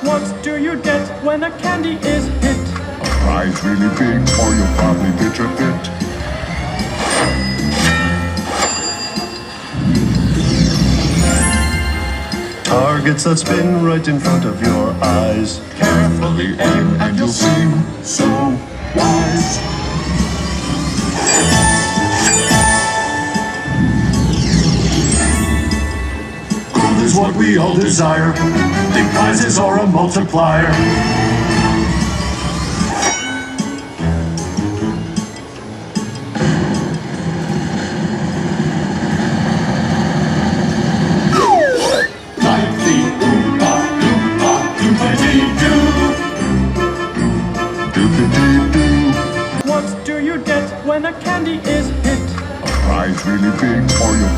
What do you get when a candy is hit? A prize really big, or you'll probably pitch a fit. Targets that spin right in front of your eyes. Carefully aim and you'll seem so wise. Gold is what we all desire. Big prizes are a multiplier. What do you get when a candy is hit? A prize really big, or you'll